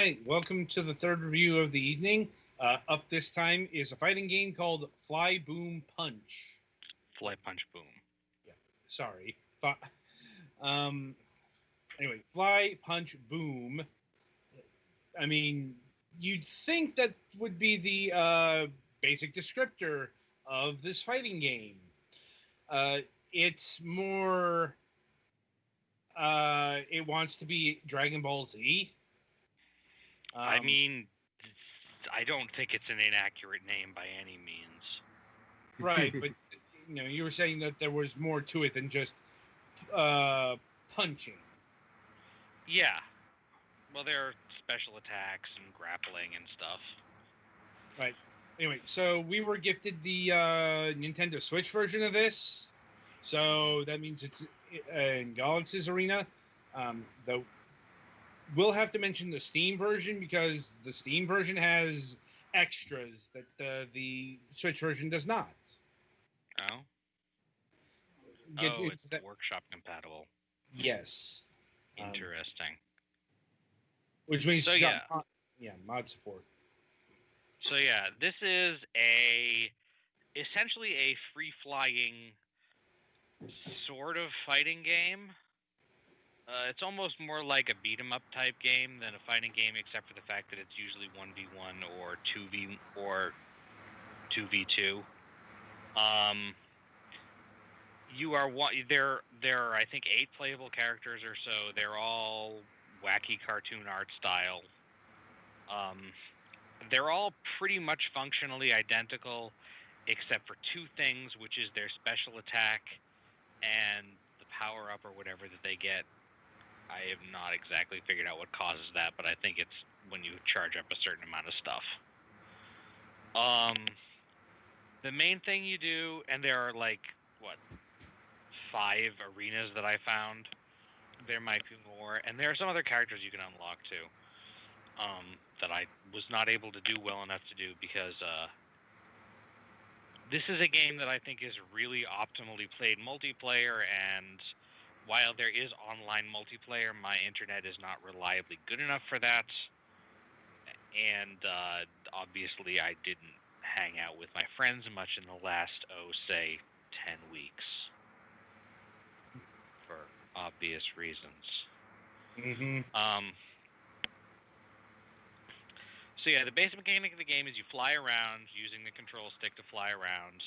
right, welcome to the third review of the evening. Up this time is a fighting game called Fly Boom Punch. Fly Punch Boom. Yeah, sorry. Um, anyway, Fly Punch Boom. I mean, you'd think that would be the basic descriptor of this fighting game. It's more. It wants to be Dragon Ball Z. I mean, I don't think it's an inaccurate name by any means. Right, but you were saying that there was more to it than just punching. Yeah. Well, there are special attacks and grappling and stuff. Right. Anyway, so we were gifted the Nintendo Switch version of this. So that means it's in Galaxy's Arena. Though we'll have to mention the Steam version because the Steam version has extras that the Switch version does not. Oh? It's workshop compatible. Yes. Interesting. Which means mod support. So yeah, this is essentially a free-flying sort of fighting game. It's almost more like a beat-em-up type game than a fighting game, except for the fact that it's usually 1v1 or 2v2. There are I think 8 playable characters or so. They're all wacky cartoon art style. They're all pretty much functionally identical, except for 2 things, which is their special attack and the power up or whatever that they get. I have not exactly figured out what causes that, but I think it's when you charge up a certain amount of stuff. The main thing you do, and there are 5 arenas that I found. There might be more, and there are some other characters you can unlock too. That I was not able to do well enough to do because this is a game that I think is really optimally played multiplayer, and while there is online multiplayer, my internet is not reliably good enough for that. And obviously I didn't hang out with my friends much in the last, 10 weeks. For obvious reasons. Mm-hmm. So yeah, the basic mechanic of the game is you fly around using the control stick to fly around.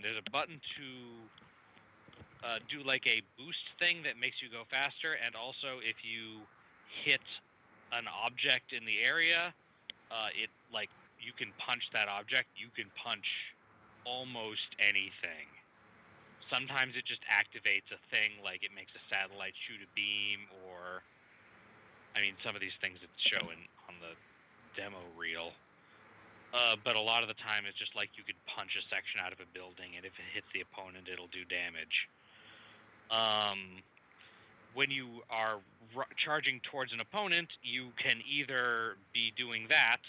There's a button to do like a boost thing that makes you go faster, and also if you hit an object in the area, you can punch that object. You can punch almost anything. Sometimes it just activates a thing, like it makes a satellite shoot a beam, or some of these things that show on the demo reel. But a lot of the time it's just like you could punch a section out of a building, and if it hits the opponent, it'll do damage. When you are charging towards an opponent, you can either be doing that,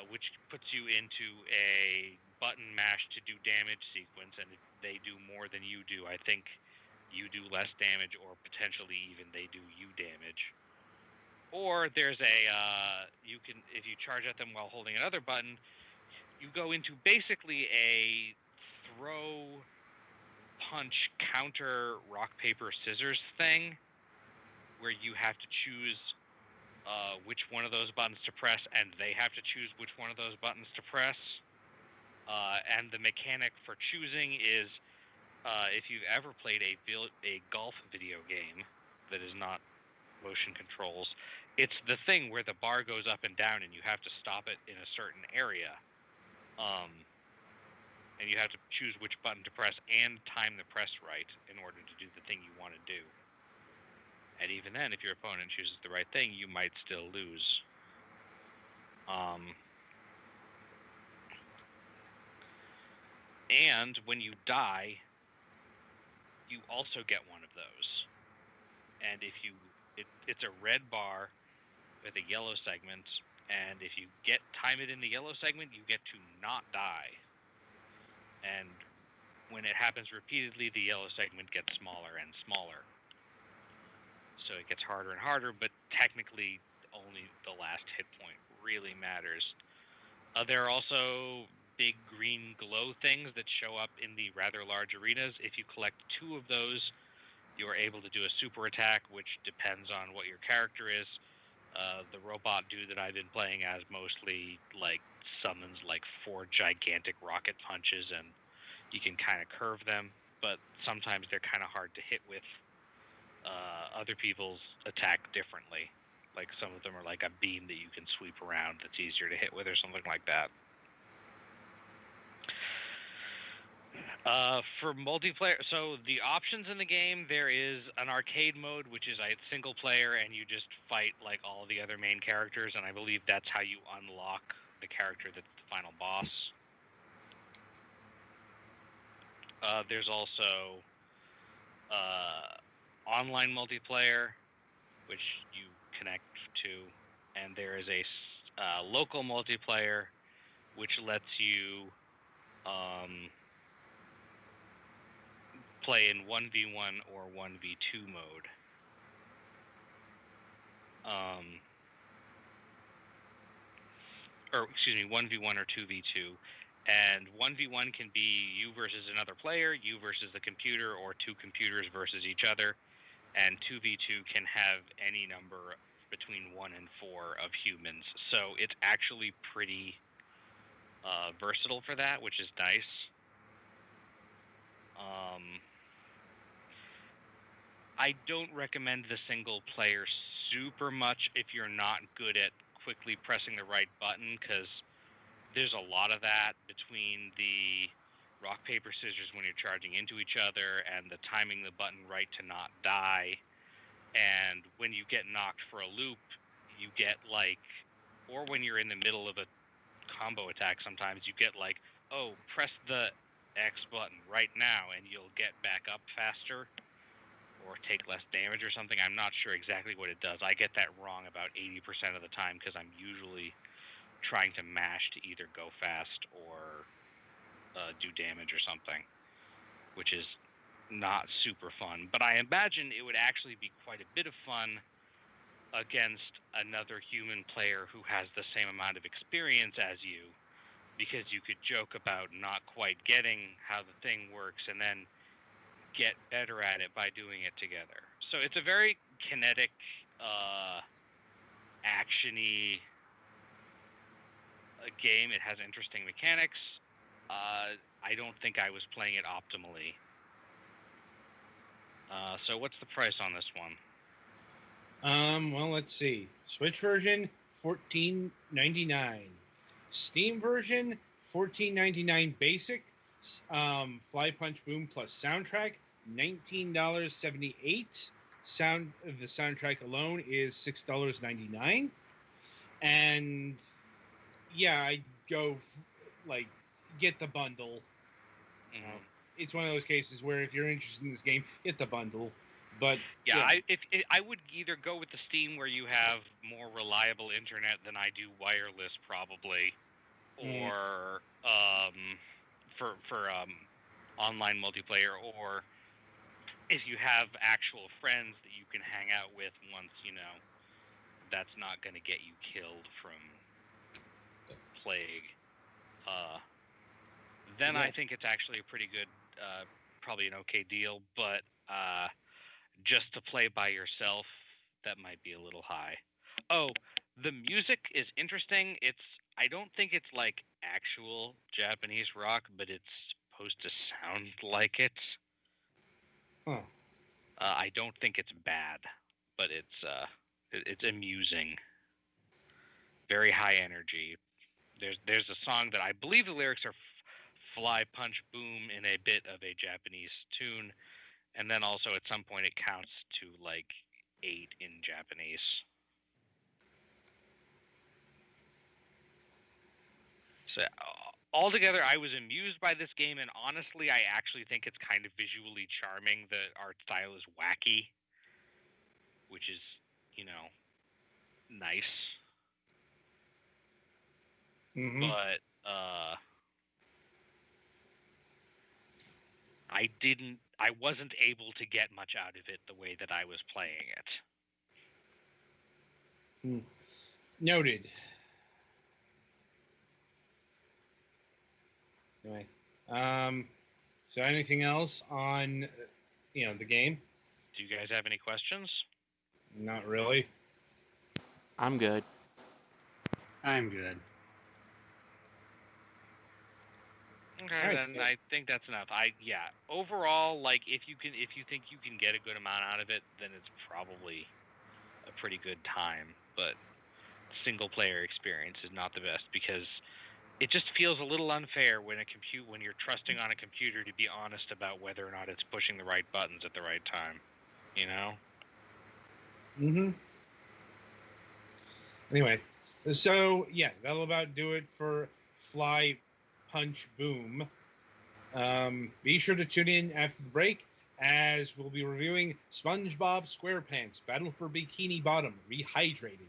which puts you into a button mash to do damage sequence, and if they do more than you do, I think you do less damage, or potentially even they do you damage. Or there's if you charge at them while holding another button, you go into basically a throw, punch, counter, rock, paper, scissors thing, where you have to choose which one of those buttons to press, and they have to choose which one of those buttons to press. And the mechanic for choosing is, if you've ever played a golf video game that is not motion controls, it's the thing where the bar goes up and down and you have to stop it in a certain area. And you have to choose which button to press and time the press right in order to do the thing you want to do. And even then, if your opponent chooses the right thing, you might still lose. And when you die, you also get one of those. And if it's a red bar with a yellow segment, and if you time it in the yellow segment, you get to not die. And when it happens repeatedly, the yellow segment gets smaller and smaller. so it gets harder and harder, but technically only the last hit point really matters. There are also big green glow things that show up in the rather large arenas. If you collect 2 of those, you're able to do a super attack, which depends on what your character is. The robot dude that I've been playing as mostly like summons like 4 gigantic rocket punches, and you can kind of curve them, but sometimes they're kind of hard to hit with. Other people's attack differently. Like some of them are like a beam that you can sweep around that's easier to hit with or something like that. For multiplayer, so the options in the game, there is an arcade mode, which is a single player, and you just fight like all the other main characters, and I believe that's how you unlock the character that's the final boss. There's also online multiplayer, which you connect to, and there is a local multiplayer, which lets you play in 1v1 or 1v2 mode. Or excuse me, 1v1 or 2v2. And 1v1 can be you versus another player, you versus the computer, or 2 computers versus each other. And 2v2 can have any number between 1 and 4 of humans. So it's actually pretty versatile for that, which is nice. I don't recommend the single player super much if you're not good at quickly pressing the right button, because there's a lot of that between the rock, paper, scissors when you're charging into each other and the timing the button right to not die. And when you get knocked for a loop, you get like, or when you're in the middle of a combo attack, sometimes you get like, oh, press the X button right now and you'll get back up faster or take less damage or something. I'm not sure exactly what it does. I get that wrong about 80% of the time because I'm usually trying to mash to either go fast or do damage or something, which is not super fun. But I imagine it would actually be quite a bit of fun against another human player who has the same amount of experience as you, because you could joke about not quite getting how the thing works and then get better at it by doing it together. So it's a very kinetic, action-y game. It has interesting mechanics. I don't think I was playing it optimally. So what's the price on this one? Well, let's see. Switch version, $14.99. Steam version, $14.99 basic. Fly Punch Boom plus soundtrack, $19.78. The soundtrack alone is $6.99. And yeah, I'd go like get the bundle. Mm-hmm. It's one of those cases where if you're interested in this game, get the bundle. But yeah, I would either go with the Steam where you have more reliable internet than I do wireless probably, or for online multiplayer, or if you have actual friends that you can hang out with once, that's not going to get you killed from plague. Then I think it's actually a pretty good, probably an okay deal, but just to play by yourself, that might be a little high. Oh, the music is interesting. I don't think it's like actual Japanese rock, but it's supposed to sound like it. Huh. I don't think it's bad, but it's amusing. Very high energy. There's a song that I believe the lyrics are "Fly Punch Boom" in a bit of a Japanese tune, and then also at some point it counts to like 8 in Japanese. So altogether, I was amused by this game, and honestly, I actually think it's kind of visually charming. The art style is wacky, which is, nice. Mm-hmm. But I wasn't able to get much out of it the way that I was playing it. Noted. Anyway, so anything else on, the game? Do you guys have any questions? Not really. I'm good. I'm good. Okay, All right, then so- I think that's enough. Overall, like if you think you can get a good amount out of it, then it's probably a pretty good time. But single player experience is not the best because it just feels a little unfair when when you're trusting on a computer to be honest about whether or not it's pushing the right buttons at the right time. You know? Mm-hmm. Anyway, so yeah, that'll about do it for Fly, Punch, Boom. Be sure to tune in after the break as we'll be reviewing SpongeBob SquarePants Battle for Bikini Bottom Rehydrated.